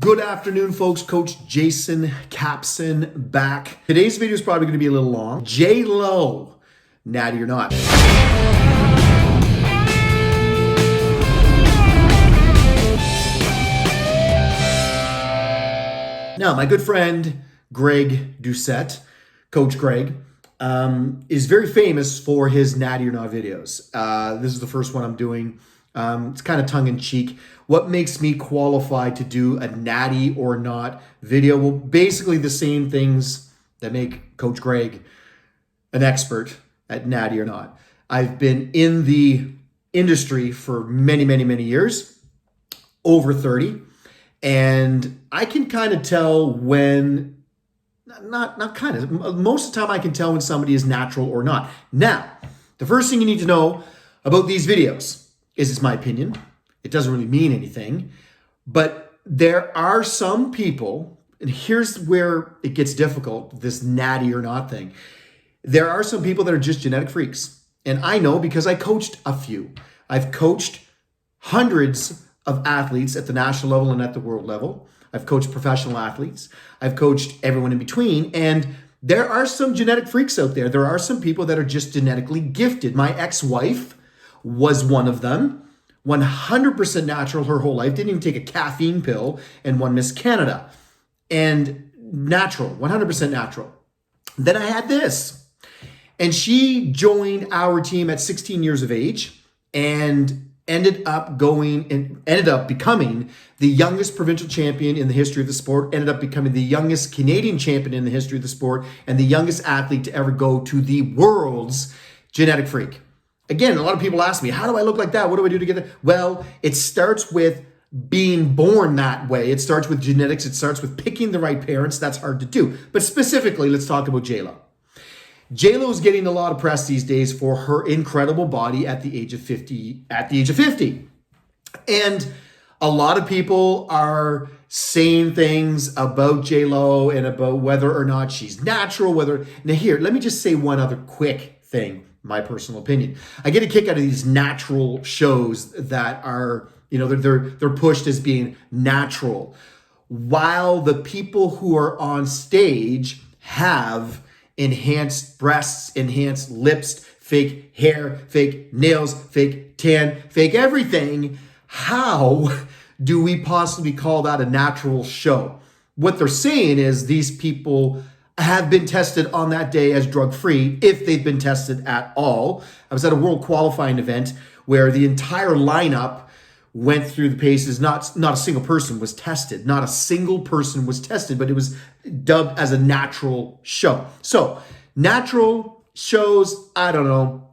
Good afternoon, folks. Coach Jason Capson back. Today's video is probably going to be a little long. J.Lo, natty or not. Now, my good friend Greg Doucette, Coach Greg, is very famous for his natty or not videos. This is the first one I'm doing. It's kind of tongue-in-cheek. What makes me qualified to do a natty or not video? Well, basically the same things that make Coach Greg an expert at natty or not. I've been in the industry for many, many, many years, over 30, and I can kind of tell when, most of the time I can tell when somebody is natural or not. Now, the first thing you need to know about these videos is it's my opinion. It doesn't really mean anything, but there are some people, and here's where it gets difficult, this natty or not thing. There are some people that are just genetic freaks. And I know because I coached a few. I've coached hundreds of athletes at the national level and at the world level. I've coached professional athletes. I've coached everyone in between. And there are some genetic freaks out there. There are some people that are just genetically gifted. My ex-wife was one of them. 100% natural her whole life. Didn't even take a caffeine pill and won Miss Canada. And natural, 100% natural. Then I had this. And she joined our team at 16 years of age and ended up becoming the youngest provincial champion in the history of the sport, ended up becoming the youngest Canadian champion in the history of the sport, and the youngest athlete to ever go to the world's genetic freak. Again, a lot of people ask me, how do I look like that? What do I do to get there? Well, it starts with being born that way. It starts with genetics. It starts with picking the right parents. That's hard to do. But specifically, let's talk about J.Lo. J.Lo is getting a lot of press these days for her incredible body at the age of 50. And a lot of people are saying things about J.Lo and about whether or not she's natural, Now here, let me just say one other quick thing. My personal opinion. I get a kick out of these natural shows that are, they're pushed as being natural, while the people who are on stage have enhanced breasts, enhanced lips, fake hair, fake nails, fake tan, fake everything. How do we possibly call that a natural show? What they're saying is these people have been tested on that day as drug-free, if they've been tested at all. I was at a world qualifying event where the entire lineup went through the paces. Not a single person was tested. Not a single person was tested, but it was dubbed as a natural show. So natural shows, I don't know.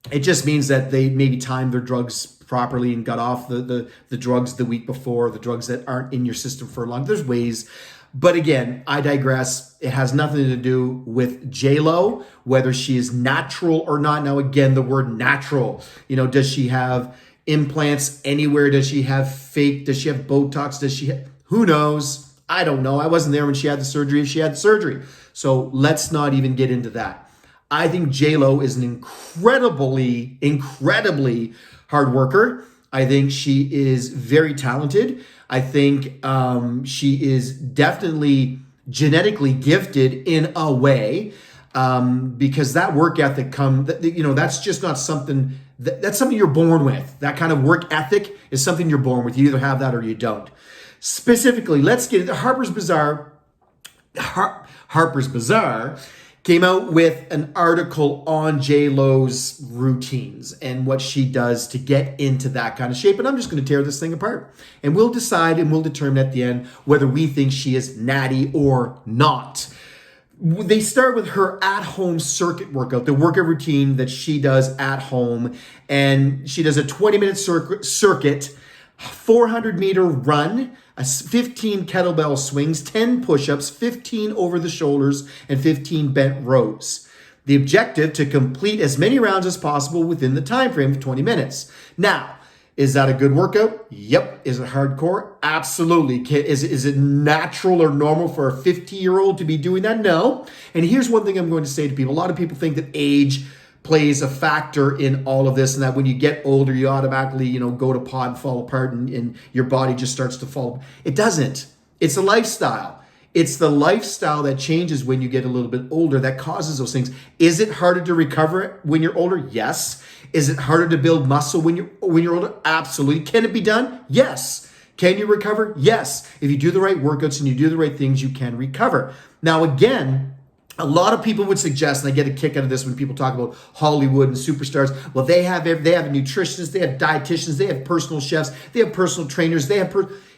It just means that they maybe timed their drugs properly and got off the drugs the week before, the drugs that aren't in your system for long. There's ways. But again, I digress. It has nothing to do with J.Lo, whether she is natural or not. Now, again, the word natural, does she have implants anywhere? Does she have fake? Does she have Botox? Who knows? I don't know. I wasn't there when she had the surgery, if she had the surgery. So let's not even get into that. I think J.Lo is an incredibly hard worker. I think she is very talented. I think she is definitely genetically gifted in a way, because that work ethic that's just not something that's something you're born with. That kind of work ethic is something you're born with. You either have that or you don't. Specifically, let's get into Harper's Bazaar came out with an article on J.Lo's routines and what she does to get into that kind of shape. And I'm just going to tear this thing apart. And we'll decide and we'll determine at the end whether we think she is natty or not. They start with her at-home circuit workout, the workout routine that she does at home. And she does a 20-minute circuit, 400-meter run, 15 kettlebell swings, 10 push-ups, 15 over the shoulders, and 15 bent rows. The objective, to complete as many rounds as possible within the time frame of 20 minutes. Now, is that a good workout? Yep. Is it hardcore? Absolutely. Is it natural or normal for a 50-year-old to be doing that? No. And here's one thing I'm going to say to people. A lot of people think that age plays a factor in all of this, and that when you get older, you automatically, go to pot and fall apart and your body just starts to fall. It doesn't. It's a lifestyle. It's the lifestyle that changes when you get a little bit older that causes those things. Is it harder to recover when you're older? Yes. Is it harder to build muscle when you're older? Absolutely. Can it be done? Yes. Can you recover? Yes. If you do the right workouts and you do the right things, you can recover. Now, again, a lot of people would suggest, and I get a kick out of this when people talk about Hollywood and superstars. Well, they have a nutritionist, they have dietitians, they have personal chefs, they have personal trainers,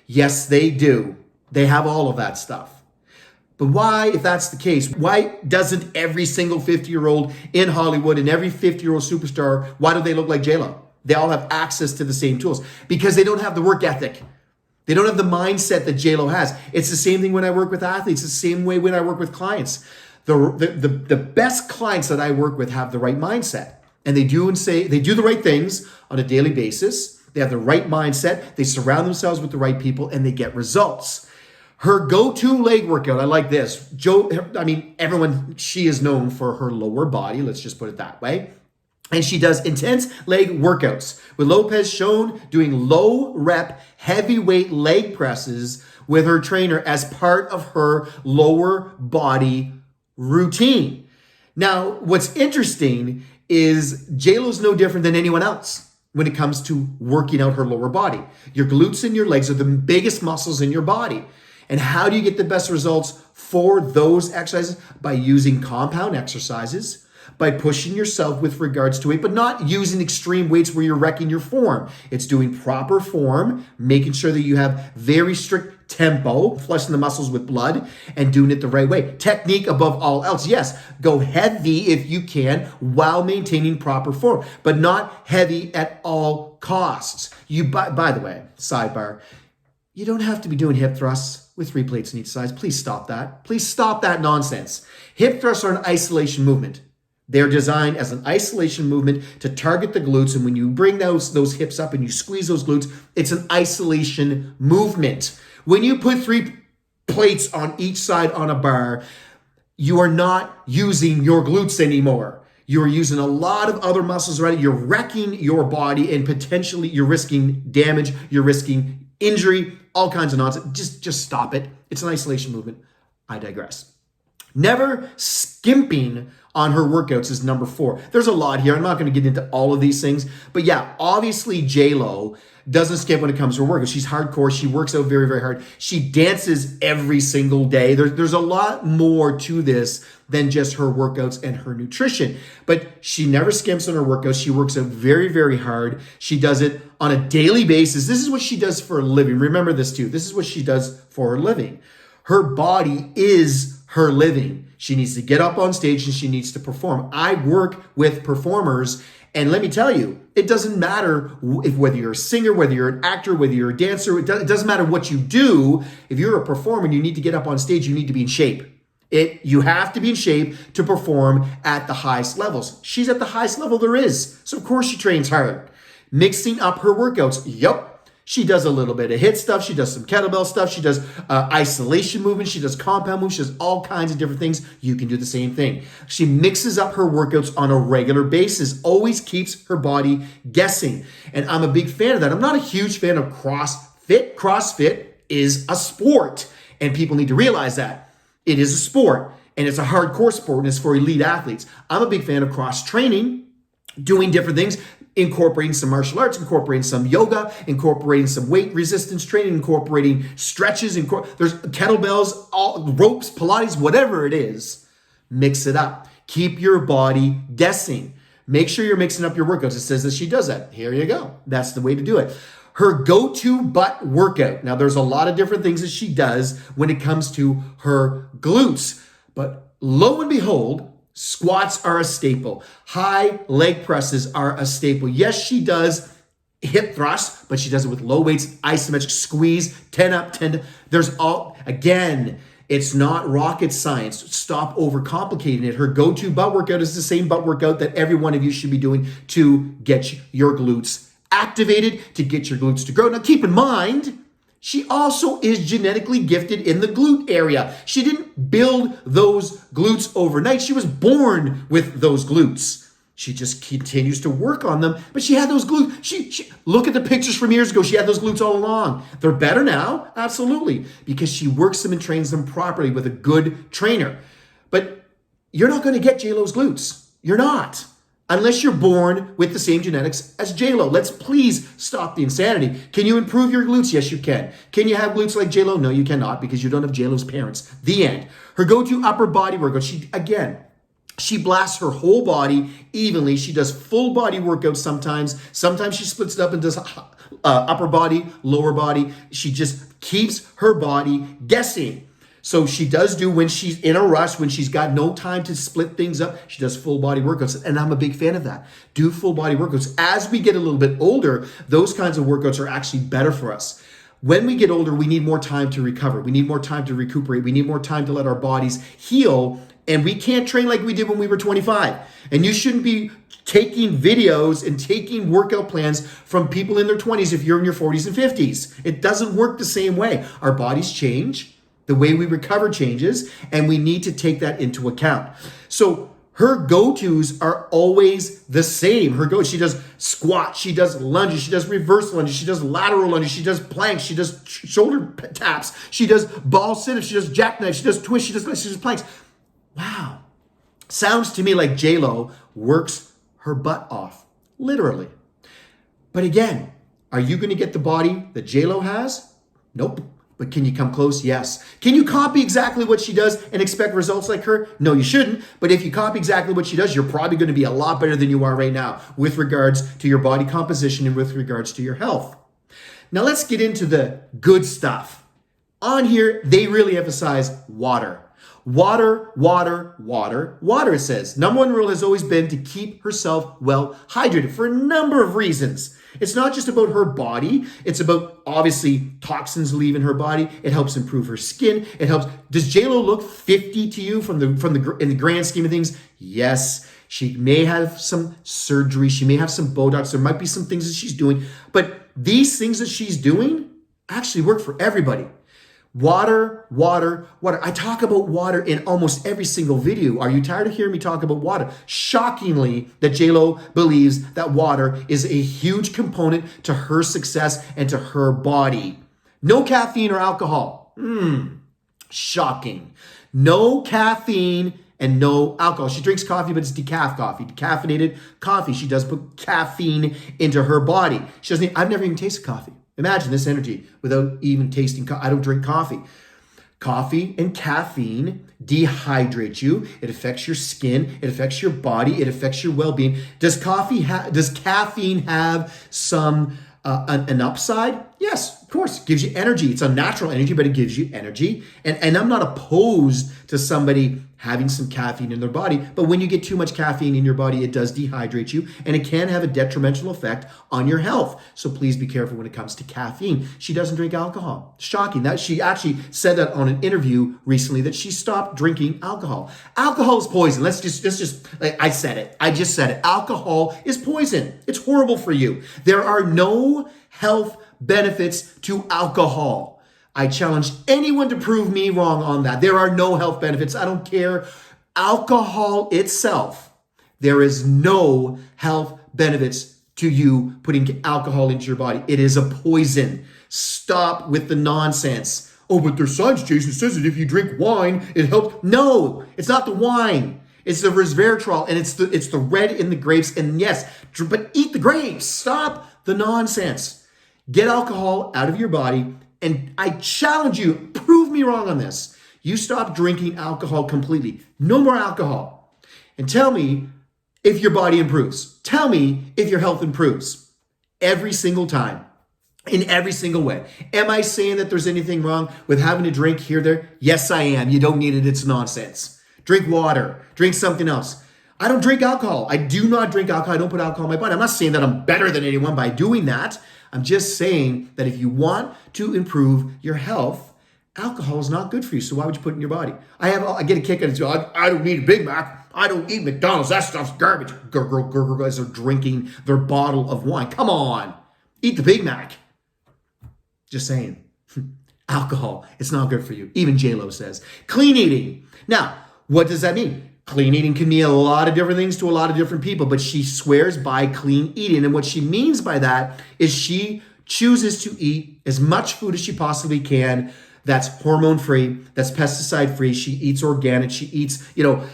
yes, they do. They have all of that stuff. But why, if that's the case, why doesn't every single 50-year-old in Hollywood and every 50-year-old superstar, why do they look like J.Lo? They all have access to the same tools because they don't have the work ethic. They don't have the mindset that J.Lo has. It's the same thing when I work with athletes. It's the same way when I work with clients. The best clients that I work with have the right mindset, and they do the right things on a daily basis. They have the right mindset. They surround themselves with the right people, and they get results. Her go-to leg workout, I like this. She is known for her lower body. Let's just put it that way. And she does intense leg workouts, with Lopez shown doing low rep, heavyweight leg presses with her trainer as part of her lower body routine. Now, what's interesting is J.Lo's no different than anyone else when it comes to working out her lower body. Your glutes and your legs are the biggest muscles in your body. And how do you get the best results for those exercises? By using compound exercises, by pushing yourself with regards to weight, but not using extreme weights where you're wrecking your form. It's doing proper form, making sure that you have very strict tempo, flushing the muscles with blood, and doing it the right way. Technique above all else. Yes, go heavy if you can while maintaining proper form, but not heavy at all costs. By the way, sidebar, you don't have to be doing hip thrusts with 3 plates in each side. Please stop that. Please stop that nonsense. Hip thrusts are an isolation movement. They're designed as an isolation movement to target the glutes. And when you bring those hips up and you squeeze those glutes, it's an isolation movement. When you put 3 plates on each side on a bar, you are not using your glutes anymore. You're using a lot of other muscles around it. You're wrecking your body, and potentially you're risking damage. You're risking injury, all kinds of nonsense. Just stop it. It's an isolation movement. I digress. Never skimping on her workouts is number 4. There's a lot here. I'm not going to get into all of these things. But yeah, obviously J.Lo doesn't skip when it comes to her workouts. She's hardcore. She works out very, very hard. She dances every single day. There's a lot more to this than just her workouts and her nutrition. But she never skimps on her workouts. She works out very, very hard. She does it on a daily basis. This is what she does for a living. Remember this too. This is what she does for her living. Her body is her living. She needs to get up on stage and she needs to perform. I work with performers, and let me tell you, it doesn't matter whether you're a singer, whether you're an actor, whether you're a dancer. It doesn't matter what you do. If you're a performer and you need to get up on stage, you need to be in shape. You have to be in shape to perform at the highest levels. She's at the highest level there is. So of course she trains hard. Mixing up her workouts. Yep. She does a little bit of HIIT stuff. She does some kettlebell stuff. She does isolation movements. She does compound moves. She does all kinds of different things. You can do the same thing. She mixes up her workouts on a regular basis. Always keeps her body guessing. And I'm a big fan of that. I'm not a huge fan of CrossFit. CrossFit is a sport, and people need to realize that. It is a sport, and it's a hardcore sport, and it's for elite athletes. I'm a big fan of cross training, doing different things, incorporating some martial arts, incorporating some yoga, incorporating some weight resistance training, incorporating stretches, there's kettlebells, ropes, Pilates, whatever it is. Mix it up. Keep your body guessing. Make sure you're mixing up your workouts. It says that she does that. Here you go. That's the way to do it. Her go-to butt workout. Now, there's a lot of different things that she does when it comes to her glutes, but lo and behold, squats are a staple. High leg presses are a staple. Yes, she does hip thrusts, but she does it with low weights, isometric squeeze, 10 up, 10 down. Again, it's not rocket science. Stop overcomplicating it. Her go-to butt workout is the same butt workout that every one of you should be doing to get your glutes activated, to get your glutes to grow. Now, keep in mind, she also is genetically gifted in the glute area. She didn't build those glutes overnight. She was born with those glutes. She just continues to work on them, but she had those glutes. She look at the pictures from years ago. She had those glutes all along. They're better now, absolutely, because she works them and trains them properly with a good trainer. But you're not going to get J.Lo's glutes. You're not. Unless you're born with the same genetics as J.Lo. Let's please stop the insanity. Can you improve your glutes? Yes, you can. Can you have glutes like J.Lo? No, you cannot, because you don't have J.Lo's parents. The end. Her go-to upper body workout, she blasts her whole body evenly. She does full body workouts sometimes. Sometimes she splits it up and does upper body, lower body. She just keeps her body guessing. So she does do, when she's in a rush, when she's got no time to split things up, she does full body workouts. And I'm a big fan of that. Do full body workouts. As we get a little bit older, those kinds of workouts are actually better for us. When we get older, we need more time to recover. We need more time to recuperate. We need more time to let our bodies heal. And we can't train like we did when we were 25. And you shouldn't be taking videos and taking workout plans from people in their 20s if you're in your 40s and 50s. It doesn't work the same way. Our bodies change. The way we recover changes, and we need to take that into account. So her go-tos are always the same. She does squats, she does lunges, she does reverse lunges, she does lateral lunges, she does planks, she does shoulder taps, she does ball sit-ups, she does jackknives, she does twists, she does planks. Wow. Sounds to me like J.Lo works her butt off, literally. But again, are you going to get the body that J.Lo has? Nope. But can you come close? Yes. Can you copy exactly what she does and expect results like her? No, you shouldn't. But if you copy exactly what she does, you're probably going to be a lot better than you are right now with regards to your body composition and with regards to your health. Now let's get into the good stuff. On here, they really emphasize water. Water, water, water, water, it says. Number one rule has always been to keep herself well hydrated for a number of reasons. It's not just about her body. It's about, obviously, toxins leaving her body. It helps improve her skin. It helps. Does J.Lo look 50 to you in the grand scheme of things? Yes. She may have some surgery. She may have some Botox. There might be some things that she's doing. But these things that she's doing actually work for everybody. Water, water, water. I talk about water in almost every single video. Are you tired of hearing me talk about water? Shockingly, that J.Lo believes that water is a huge component to her success and to her body. No caffeine or alcohol. Shocking. No caffeine and no alcohol. She drinks coffee, but it's decaf coffee, decaffeinated coffee. She does put caffeine into her body. I've never even tasted coffee. Imagine this energy without even tasting coffee. I don't drink coffee. Coffee and caffeine dehydrate you. It affects your skin. It affects your body. It affects your well-being. Does caffeine have some an upside? Yes, of course. It gives you energy. It's unnatural energy, but it gives you energy. And I'm not opposed to somebody having some caffeine in their body, but when you get too much caffeine in your body, it does dehydrate you, and it can have a detrimental effect on your health. So please be careful when it comes to caffeine. She doesn't drink alcohol. Shocking. That she actually said that on an interview recently, that she stopped drinking alcohol. Alcohol is poison. I just said it. Alcohol is poison. It's horrible for you. There are no health benefits to alcohol. I challenge anyone to prove me wrong on that. There are no health benefits. I don't care. Alcohol itself, there is no health benefits to you putting alcohol into your body. It is a poison. Stop with the nonsense. Oh, but there's science, Jason, says that if you drink wine, it helps. No, it's not the wine. It's the resveratrol, and it's the red in the grapes. And yes, but eat the grapes. Stop the nonsense. Get alcohol out of your body. And I challenge you, prove me wrong on this. You stop drinking alcohol completely. No more alcohol. And tell me if your body improves. Tell me if your health improves. Every single time. In every single way. Am I saying that there's anything wrong with having a drink here, there? Yes, I am. You don't need it. It's nonsense. Drink water. Drink something else. I don't drink alcohol. I do not drink alcohol. I don't put alcohol in my body. I'm not saying that I'm better than anyone by doing that. I'm just saying that if you want to improve your health, alcohol is not good for you. So why would you put it in your body? I get a kick out of it. I don't need a Big Mac. I don't eat McDonald's. That stuff's garbage. Guys are drinking their bottle of wine. Come on. Eat the Big Mac. Just saying. Alcohol, it's not good for you. Even J.Lo says. Clean eating. Now, what does that mean? Clean eating can mean a lot of different things to a lot of different people, but she swears by clean eating. And what she means by that is she chooses to eat as much food as she possibly can that's hormone-free, that's pesticide-free. She eats organic. She eats,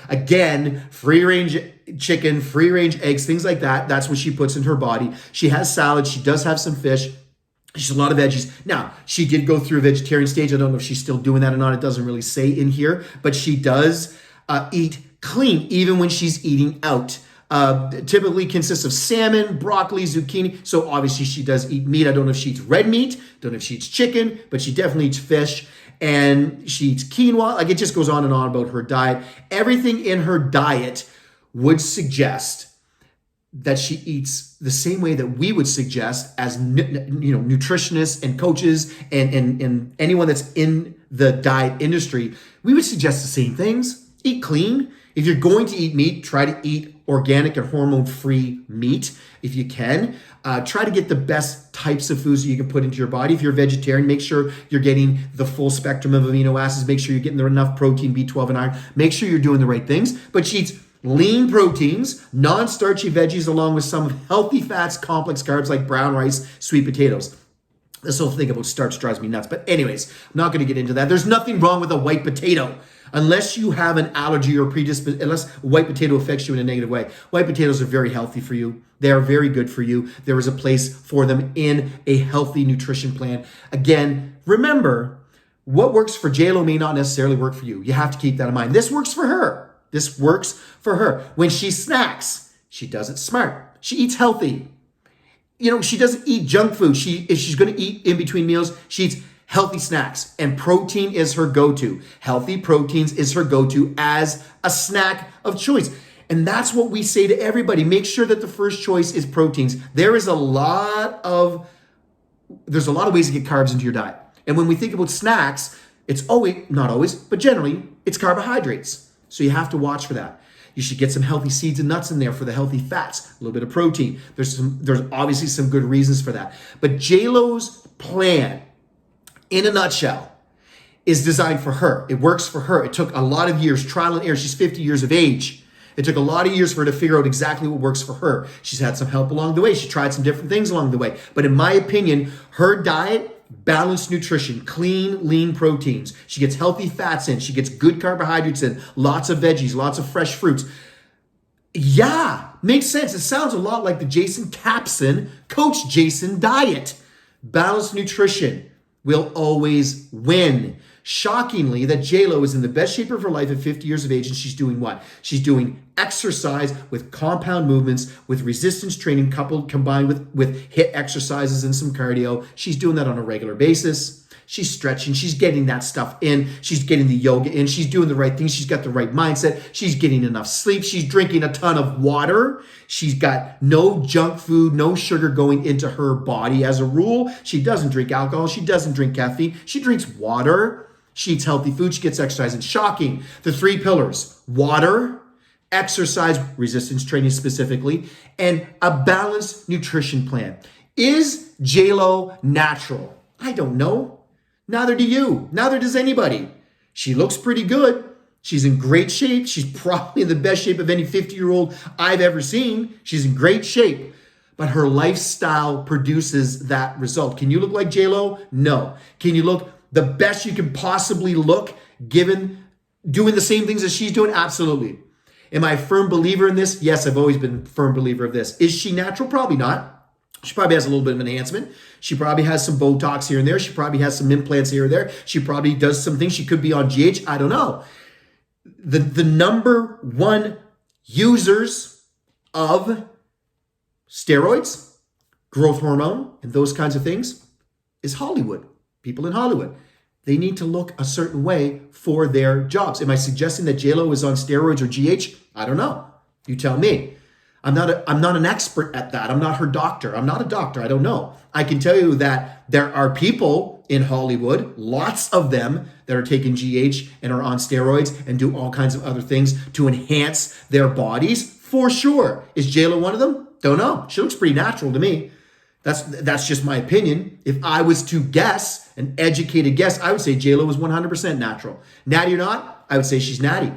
again, free-range chicken, free-range eggs, things like that. That's what she puts in her body. She has salad. She does have some fish. She's a lot of veggies. Now, she did go through a vegetarian stage. I don't know if she's still doing that or not. It doesn't really say in here, but she does eat clean even when she's eating out. Typically consists of salmon, broccoli, zucchini. So obviously she does eat meat. I don't know if she eats red meat. Don't know if she eats chicken, but she definitely eats fish. And she eats quinoa. Like, it just goes on and on about her diet. Everything in her diet would suggest that she eats the same way that we would suggest as nutritionists and coaches and anyone that's in the diet industry. We would suggest the same things. Eat clean. If you're going to eat meat, try to eat organic and hormone-free meat if you can. Try to get the best types of foods that you can put into your body. If you're a vegetarian, make sure you're getting the full spectrum of amino acids. Make sure you're getting enough protein, B12, and iron. Make sure you're doing the right things. But she eats lean proteins, non-starchy veggies, along with some healthy fats, complex carbs like brown rice, sweet potatoes. This whole thing about starch drives me nuts. But anyways, I'm not going to get into that. There's nothing wrong with a white potato. Unless you have an allergy or predisposition, unless white potato affects you in a negative way. White potatoes are very healthy for you. They are very good for you. There is a place for them in a healthy nutrition plan. Again, remember, what works for J.Lo may not necessarily work for you. You have to keep that in mind. This works for her. This works for her. When she snacks, she does it smart. She eats healthy. She doesn't eat junk food. If she's going to eat in between meals, she eats healthy snacks, and protein is her go-to. Healthy proteins is her go-to as a snack of choice. And that's what we say to everybody. Make sure that the first choice is proteins. There's a lot of ways to get carbs into your diet. And when we think about snacks, it's not always, but generally, it's carbohydrates. So you have to watch for that. You should get some healthy seeds and nuts in there for the healthy fats, a little bit of protein. There's obviously some good reasons for that. But J.Lo's plan, in a nutshell, is designed for her. It works for her. It took a lot of years, trial and error. She's 50 years of age. It took a lot of years for her to figure out exactly what works for her. She's had some help along the way. She tried some different things along the way. But in my opinion, her diet, balanced nutrition, clean, lean proteins. She gets healthy fats in. She gets good carbohydrates in. Lots of veggies, lots of fresh fruits. Yeah, makes sense. It sounds a lot like the Jason Kapson, Coach Jason diet. Balanced nutrition will always win. Shockingly, that J.Lo is in the best shape of her life at 50 years of age, and she's doing what? She's doing exercise with compound movements, with resistance training combined with HIIT exercises and some cardio. She's doing that on a regular basis. She's stretching. She's getting that stuff in. She's getting the yoga in. She's doing the right things. She's got the right mindset. She's getting enough sleep. She's drinking a ton of water. She's got no junk food, no sugar going into her body. As a rule, she doesn't drink alcohol. She doesn't drink caffeine. She drinks water. She eats healthy food. She gets exercise. And shocking, the three pillars: water, exercise, resistance training specifically, and a balanced nutrition plan. Is J.Lo natural? I don't know. Neither do you. Neither does anybody. She looks pretty good. She's in great shape. She's probably in the best shape of any 50-year-old I've ever seen. She's in great shape. But her lifestyle produces that result. Can you look like J.Lo? No. Can you look the best you can possibly look given doing the same things as she's doing? Absolutely. Am I a firm believer in this? Yes, I've always been a firm believer of this. Is she natural? Probably not. She probably has a little bit of enhancement. She probably has some Botox here and there. She probably has some implants here and there. She probably does some things. She could be on GH. I don't know. The number one users of steroids, growth hormone, and those kinds of things is Hollywood. People in Hollywood. They need to look a certain way for their jobs. Am I suggesting that J.Lo is on steroids or GH? I don't know. You tell me. I'm not an expert at that. I'm not her doctor. I'm not a doctor. I don't know. I can tell you that there are people in Hollywood, lots of them, that are taking GH and are on steroids and do all kinds of other things to enhance their bodies, for sure. Is J.Lo one of them? Don't know. She looks pretty natural to me. That's just my opinion. If I was to guess, an educated guess, I would say J.Lo is 100% natural. Natty or not, I would say she's natty.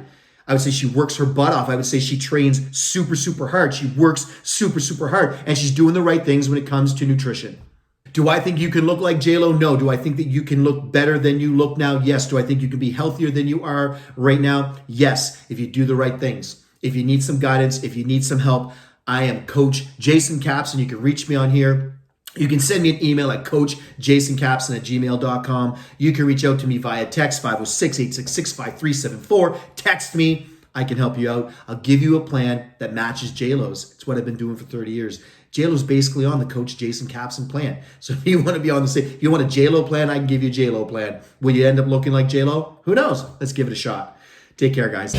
I would say she works her butt off. I would say she trains super, super hard. She works super, super hard. And she's doing the right things when it comes to nutrition. Do I think you can look like J.Lo? No. Do I think that you can look better than you look now? Yes. Do I think you can be healthier than you are right now? Yes, if you do the right things. If you need some guidance, if you need some help, I am Coach Jason Capson. You can reach me on here. You can send me an email at coachjasoncapson@gmail.com. You can reach out to me via text, 506-866-5374. Text me. I can help you out. I'll give you a plan that matches J.Lo's. It's what I've been doing for 30 years. J.Lo's basically on the Coach Jason Capson plan. So if you want to be on the same, if you want a J.Lo plan, I can give you a J.Lo plan. Will you end up looking like J.Lo? Who knows? Let's give it a shot. Take care, guys.